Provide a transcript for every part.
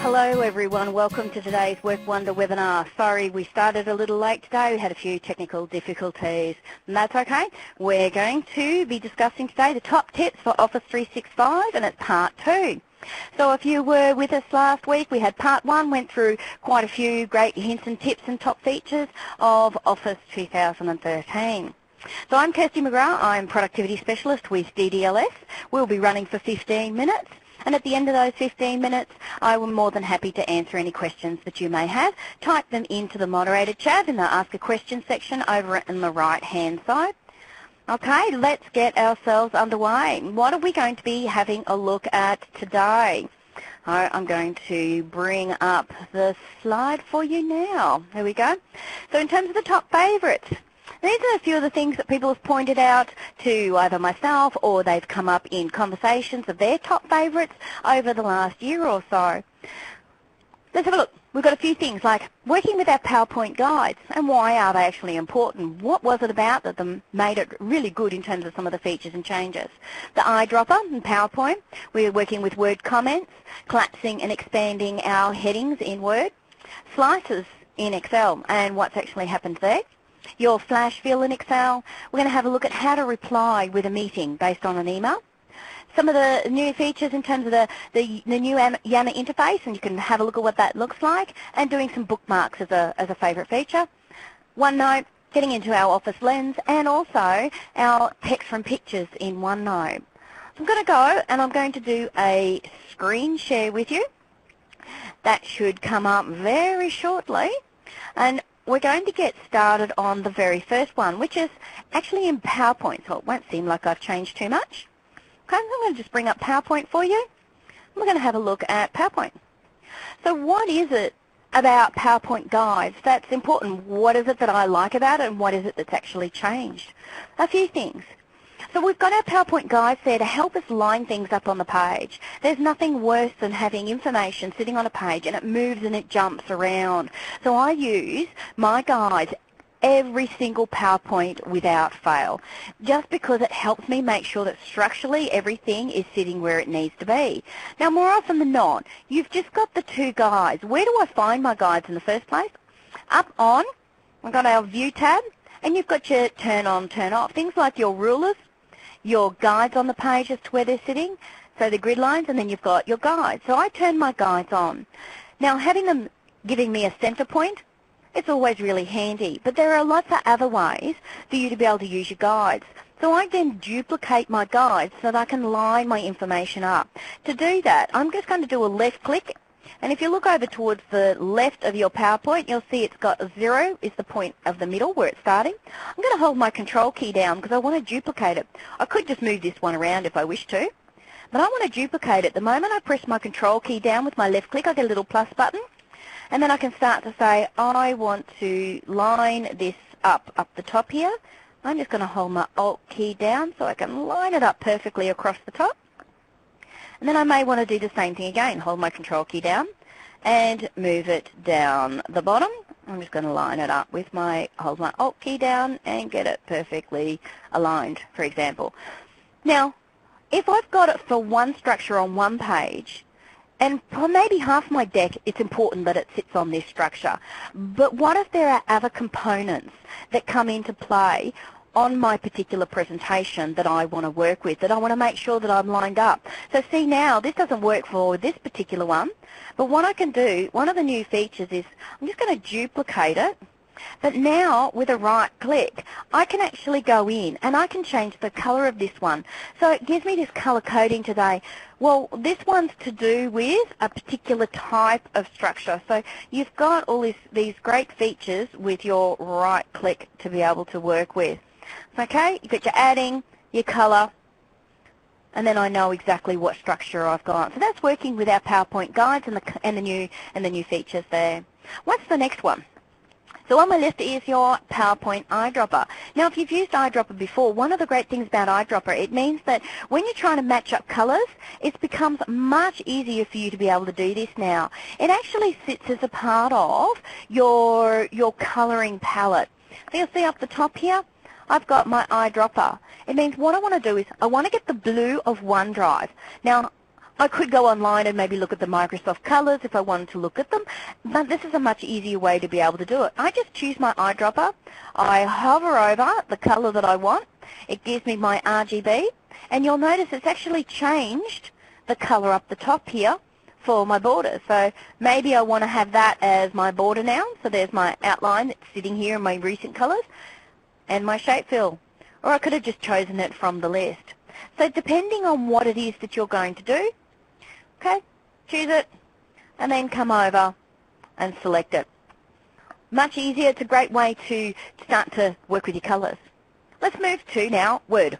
Hello everyone, welcome to today's Work Wonder webinar. Sorry we started a little late today, we had a few technical difficulties, and that's okay. We're going to be discussing today the top tips for Office 365, and it's part 2. So if you were with us last week, we had part 1, went through quite a few great hints and tips and top features of Office 2013. So I'm Kirsty McGrath, I'm Productivity Specialist with DDLS. We'll be running for 15 minutes. And at the end of those 15 minutes, I will be more than happy to answer any questions that you may have. Type them into the moderated chat in the Ask a Question section over on the right-hand side. Okay, let's get ourselves underway. What are we going to be having a look at today? I'm going to bring up the slide for you now. There we go. So in terms of the top favourites, these are a few of the things that people have pointed out to either myself or they've come up in conversations of their top favourites over the last year or so. Let's have a look. We've got a few things like working with our PowerPoint guides, and why are they actually important? What was it about that made it really good in terms of some of the features and changes? The eyedropper in PowerPoint, we're working with Word comments, collapsing and expanding our headings in Word, slices in Excel and what's actually happened there. Your flash fill in Excel, we're going to have a look at how to reply with a meeting based on an email. Some of the new features in terms of the new Yammer interface, and you can have a look at what that looks like, and doing some bookmarks as a favourite feature. OneNote, getting into our Office Lens, and also our text from pictures in OneNote. So I'm going to go and I'm going to do a screen share with you. That should come up very shortly. And we're going to get started on the very first one, which is actually in PowerPoint, so it won't seem like I've changed too much. Okay, I'm going to just bring up PowerPoint for you. We're going to have a look at PowerPoint. So what is it about PowerPoint guides that's important? What is it that I like about it, and what is it that's actually changed? A few things. So we've got our PowerPoint guides there to help us line things up on the page. There's nothing worse than having information sitting on a page and it moves and it jumps around. So I use my guides every single PowerPoint without fail, just because it helps me make sure that structurally everything is sitting where it needs to be. Now, more often than not, you've just got the two guides. Where do I find my guides in the first place? Up on, we've got our View tab, and you've got your turn on, turn off, things like your rulers, your guides on the page as to where they're sitting, so the grid lines, and then you've got your guides. So I turn my guides on. Now, having them giving me a center point, it's always really handy, but there are lots of other ways for you to be able to use your guides. So I then duplicate my guides so that I can line my information up. To do that, I'm just going to do a left click, and if you look over towards the left of your PowerPoint, you'll see it's got a 0 is the point of the middle where it's starting. I'm going to hold my control key down because I want to duplicate it. I could just move this one around if I wish to, but I want to duplicate it. The moment I press my control key down with my left click, I get a little plus button, and then I can start to say, I want to line this up the top here. I'm just going to hold my Alt key down so I can line it up perfectly across the top. And then I may want to do the same thing again, hold my control key down and move it down the bottom. I'm just going to line it up with hold my Alt key down and get it perfectly aligned, for example. Now, if I've got it for one structure on one page, and for maybe half my deck, it's important that it sits on this structure. But what if there are other components that come into play on my particular presentation that I want to work with, that I want to make sure that I'm lined up? So see now, this doesn't work for this particular one, but what I can do, one of the new features is I'm just going to duplicate it, but now with a right click, I can actually go in and I can change the color of this one. So it gives me this color coding today. Well, this one's to do with a particular type of structure. So you've got all these great features with your right click to be able to work with. Okay, you've got your adding, your color, and then I know exactly what structure I've got. So that's working with our PowerPoint guides and the new features there. What's the next one? So on my list is your PowerPoint eyedropper. Now, if you've used eyedropper before, one of the great things about eyedropper, it means that when you're trying to match up colors, it becomes much easier for you to be able to do this now. It actually sits as a part of your coloring palette. So you'll see up the top here, I've got my eyedropper. It means what I want to do is I want to get the blue of OneDrive. Now, I could go online and maybe look at the Microsoft colors if I wanted to look at them, but this is a much easier way to be able to do it. I just choose my eyedropper, I hover over the color that I want, it gives me my RGB, and you'll notice it's actually changed the color up the top here for my border. So maybe I want to have that as my border now, so there's my outline that's sitting here in my recent colors, and my shape fill. Or I could have just chosen it from the list. So depending on what it is that you're going to do, okay, choose it, and then come over and select it. Much easier. It's a great way to start to work with your colors. Let's move to now Word.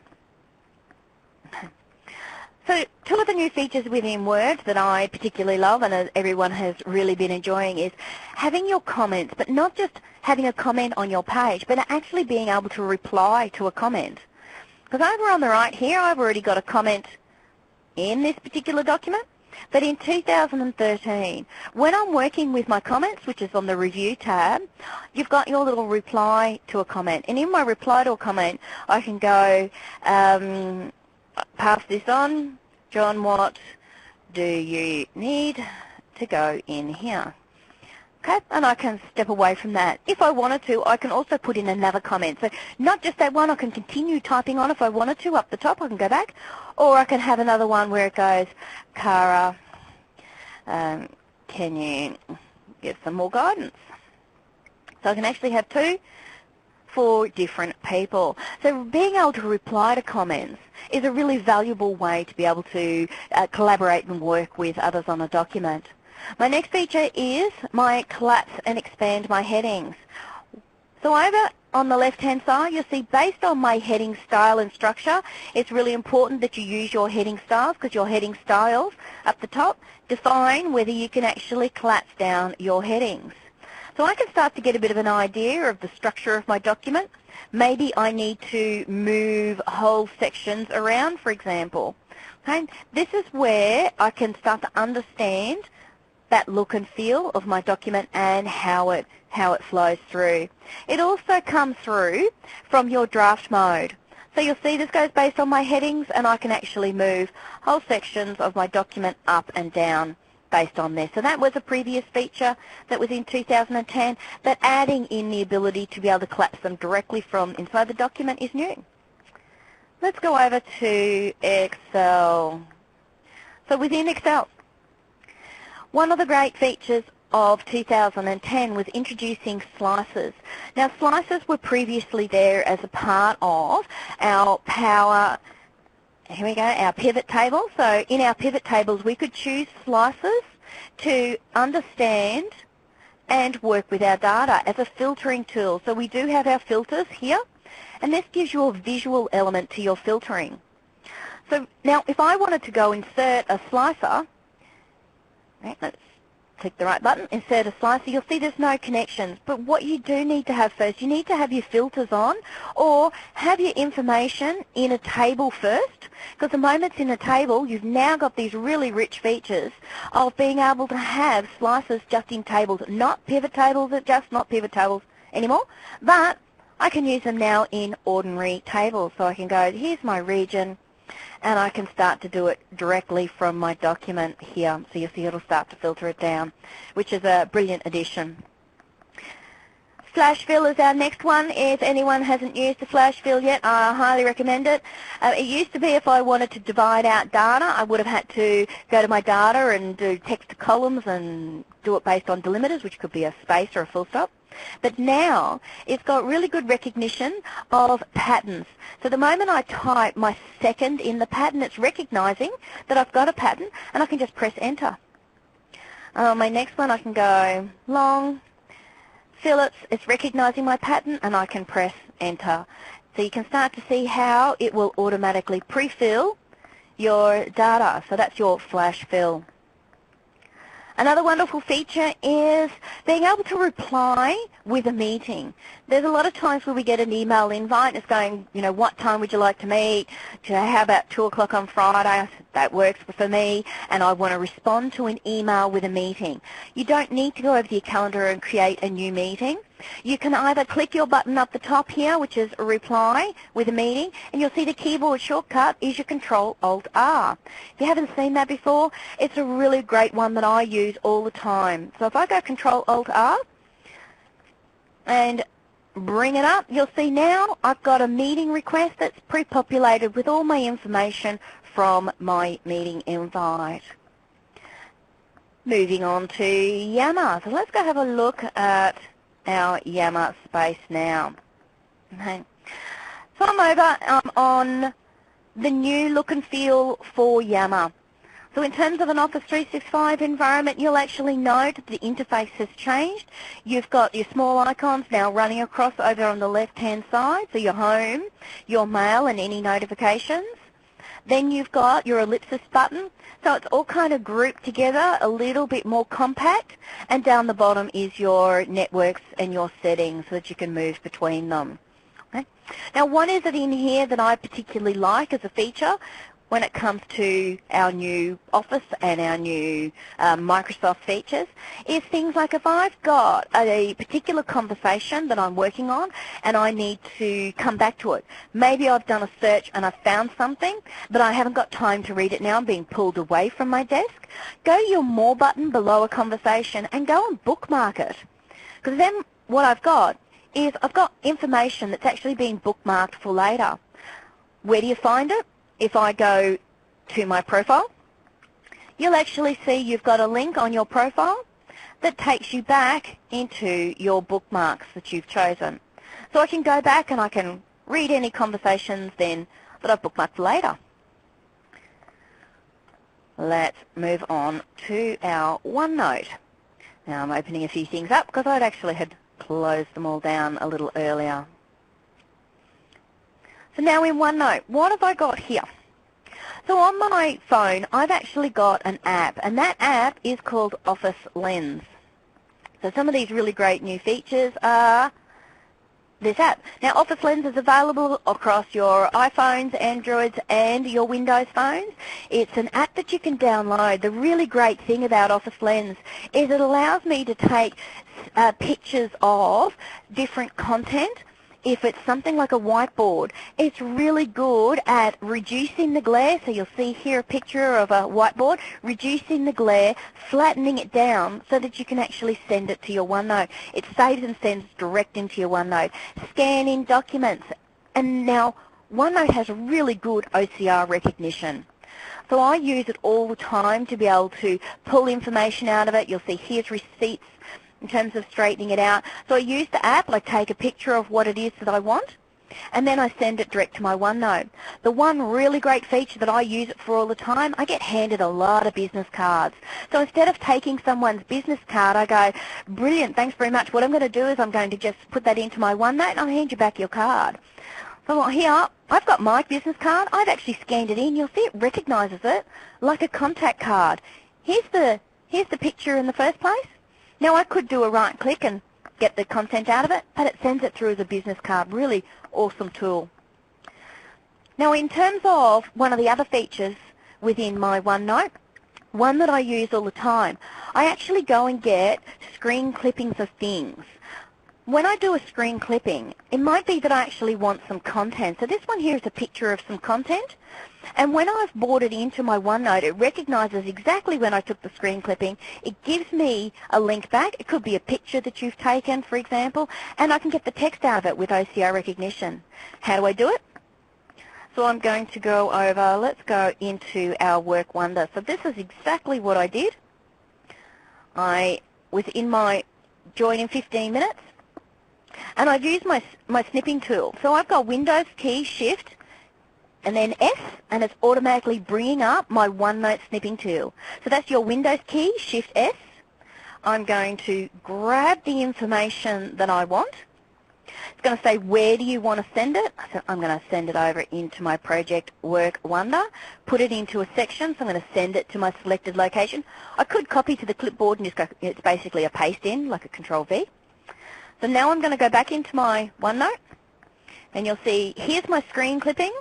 So two of the new features within Word that I particularly love and everyone has really been enjoying is having your comments, but not just having a comment on your page, but actually being able to reply to a comment. Because over on the right here, I've already got a comment in this particular document. But in 2013, when I'm working with my comments, which is on the Review tab, you've got your little reply to a comment. And in my reply to a comment, I can go, pass this on, John, what do you need to go in here? Okay, and I can step away from that. If I wanted to, I can also put in another comment. So not just that one, I can continue typing on if I wanted to. Up the top, I can go back. Or I can have another one where it goes, Cara, can you give some more guidance? So I can actually have two for different people. So being able to reply to comments is a really valuable way to be able to collaborate and work with others on a document. My next feature is my collapse and expand my headings. So over on the left-hand side, you'll see based on my heading style and structure, it's really important that you use your heading styles, because your heading styles up the top define whether you can actually collapse down your headings. So I can start to get a bit of an idea of the structure of my document. Maybe I need to move whole sections around, for example. Okay? This is where I can start to understand that look and feel of my document and how it flows through. It also comes through from your draft mode. So you'll see this goes based on my headings, and I can actually move whole sections of my document up and down based on this. So that was a previous feature that was in 2010, but adding in the ability to be able to collapse them directly from inside the document is new. Let's go over to Excel. So within Excel, one of the great features of 2010 was introducing slices. Now slices were previously there as a part of our our pivot table. So in our pivot tables we could choose slices to understand and work with our data as a filtering tool. So we do have our filters here, and this gives you a visual element to your filtering. So now if I wanted to go insert a slicer, right, let's click the right button, insert a slicer, you'll see there's no connections. But what you do need to have first, you need to have your filters on or have your information in a table first, because the moment it's in a table, you've now got these really rich features of being able to have slices just in tables, not pivot tables, not pivot tables anymore, but I can use them now in ordinary tables. So I can go, here's my region, and I can start to do it directly from my document here. So you'll see it'll start to filter it down, which is a brilliant addition. Flash fill is our next one. If anyone hasn't used the flash fill yet, I highly recommend it. It used to be if I wanted to divide out data, I would have had to go to my data and do text to columns and do it based on delimiters, which could be a space or a full stop. But now it's got really good recognition of patterns. So the moment I type my second in the pattern, it's recognizing that I've got a pattern, and I can just press enter. My next one, I can go long, fillets, it's recognizing my pattern, and I can press enter. So you can start to see how it will automatically pre-fill your data. So that's your flash fill. Another wonderful feature is being able to reply with a meeting. There's a lot of times where we get an email invite, it's going, you know, what time would you like to meet? How about 2 o'clock on Friday? That works for me, and I want to respond to an email with a meeting. You don't need to go over to your calendar and create a new meeting. You can either click your button up the top here, which is reply with a meeting, and you'll see the keyboard shortcut is your Control-Alt-R. If you haven't seen that before, it's a really great one that I use all the time. So if I go Control-Alt-R and bring it up, you'll see now I've got a meeting request that's pre-populated with all my information from my meeting invite. Moving on to Yammer. So let's go have a look at our Yammer space now. Okay. So I'm over on the new look and feel for Yammer. So in terms of an Office 365 environment, you'll actually note that the interface has changed. You've got your small icons now running across over on the left-hand side, so your home, your mail, and any notifications. Then you've got your ellipsis button, so it's all kind of grouped together, a little bit more compact, and down the bottom is your networks and your settings so that you can move between them. Okay. Now, what is it in here that I particularly like as a feature when it comes to our new Office and our new Microsoft features is things like if I've got a particular conversation that I'm working on and I need to come back to it. Maybe I've done a search and I've found something, but I haven't got time to read it now. I'm being pulled away from my desk. Go your More button below a conversation and go and bookmark it. Because then what I've got is I've got information that's actually been bookmarked for later. Where do you find it? If I go to my profile, you'll actually see you've got a link on your profile that takes you back into your bookmarks that you've chosen. So I can go back and I can read any conversations then that I've bookmarked for later. Let's move on to our OneNote. Now I'm opening a few things up because I'd actually had closed them all down a little earlier. So now in OneNote, what have I got here? So on my phone, I've actually got an app, and that app is called Office Lens. So some of these really great new features are this app. Now, Office Lens is available across your iPhones, Androids, and your Windows phones. It's an app that you can download. The really great thing about Office Lens is it allows me to take pictures of different content. If it's something like a whiteboard, it's really good at reducing the glare. So you'll see here a picture of a whiteboard, reducing the glare, flattening it down so that you can actually send it to your OneNote. It saves and sends direct into your OneNote. Scan in documents. And now OneNote has really good OCR recognition. So I use it all the time to be able to pull information out of it. You'll see here's receipts in terms of straightening it out. So I use the app, I take a picture of what it is that I want, and then I send it direct to my OneNote. The one really great feature that I use it for all the time, I get handed a lot of business cards. So instead of taking someone's business card, I go, brilliant, thanks very much. What I'm going to do is I'm going to just put that into my OneNote and I'll hand you back your card. So here, I've got my business card. I've actually scanned it in. You'll see it recognises it like a contact card. Here's the picture in the first place. Now I could do a right click and get the content out of it, but it sends it through as a business card. Really awesome tool. Now in terms of one of the other features within my OneNote, one that I use all the time, I actually go and get screen clippings of things. When I do a screen clipping, it might be that I actually want some content. So this one here is a picture of some content. And when I've brought it into my OneNote, it recognizes exactly when I took the screen clipping. It gives me a link back. It could be a picture that you've taken, for example, and I can get the text out of it with OCR recognition. How do I do it? So I'm going to go over, let's go into our Work Wonder. So this is exactly what I did. I was in my join in 15 minutes, and I've used my snipping tool. So I've got Windows key, Shift, and then S, and it's automatically bringing up my OneNote snipping tool. So that's your Windows key, Shift S. I'm going to grab the information that I want. It's going to say, where do you want to send it? So I'm going to send it over into my project Work Wonder, put it into a section, so I'm going to send it to my selected location. I could copy to the clipboard and just go, it's basically a paste in, like a Control-V. So now I'm going to go back into my OneNote, and you'll see here's my screen clipping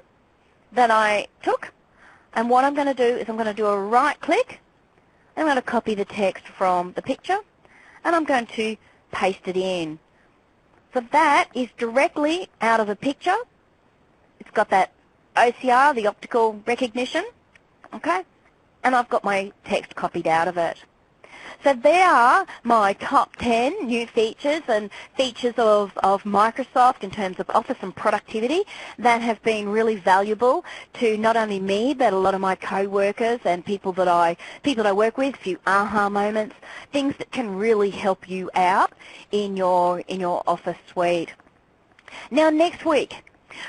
that I took, and what I'm going to do is I'm going to do a right click, and I'm going to copy the text from the picture, and I'm going to paste it in. So that is directly out of a picture. It's got that OCR, the optical recognition, okay? And I've got my text copied out of it. So there are my top 10 new features and features of Microsoft in terms of Office and productivity that have been really valuable to not only me but a lot of my co-workers and people that I work with, a few aha moments, things that can really help you out in your Office suite. Now next week,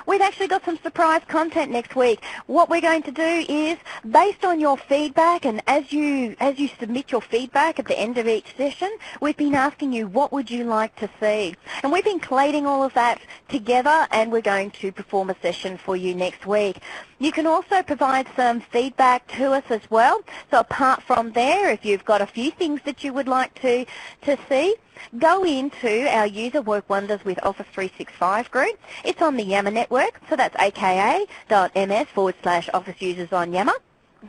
we've actually got some surprise content next week. What we're going to do is, based on your feedback, and as you submit your feedback at the end of each session, we've been asking you what would you like to see. And we've been collating all of that together, and we're going to perform a session for you next week. You can also provide some feedback to us as well. So apart from there, if you've got a few things that you would like to see, go into our User Work Wonders with Office 365 group. It's on the Yammer network, so that's aka.ms/Office Users on Yammer.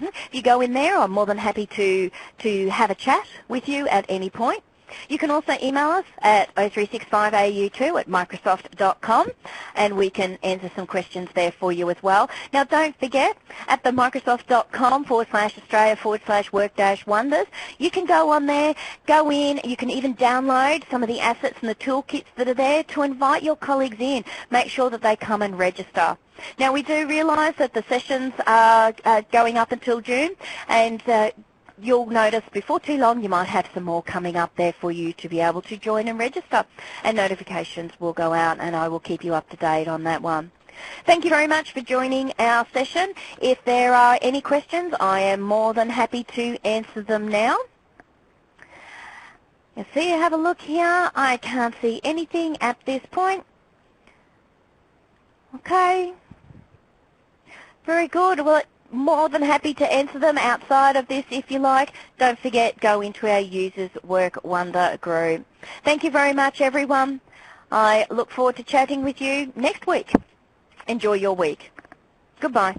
If you go in there, I'm more than happy to have a chat with you at any point. You can also email us at o365au2@microsoft.com, and we can answer some questions there for you as well. Now don't forget, at the microsoft.com/Australia/work-wonders, you can go on there, go in, you can even download some of the assets and the toolkits that are there to invite your colleagues in. Make sure that they come and register. Now we do realise that the sessions are going up until June, and you'll notice before too long you might have some more coming up there for you to be able to join and register, and notifications will go out and I will keep you up to date on that one. Thank you very much for joining our session. If there are any questions, I am more than happy to answer them now. You see, have a look here. I can't see anything at this point. Okay. Very good. Well, more than happy to answer them outside of this if you like. Don't forget, go into our Users Work Wonder group. Thank you very much, everyone. I look forward to chatting with you next week. Enjoy your week. Goodbye.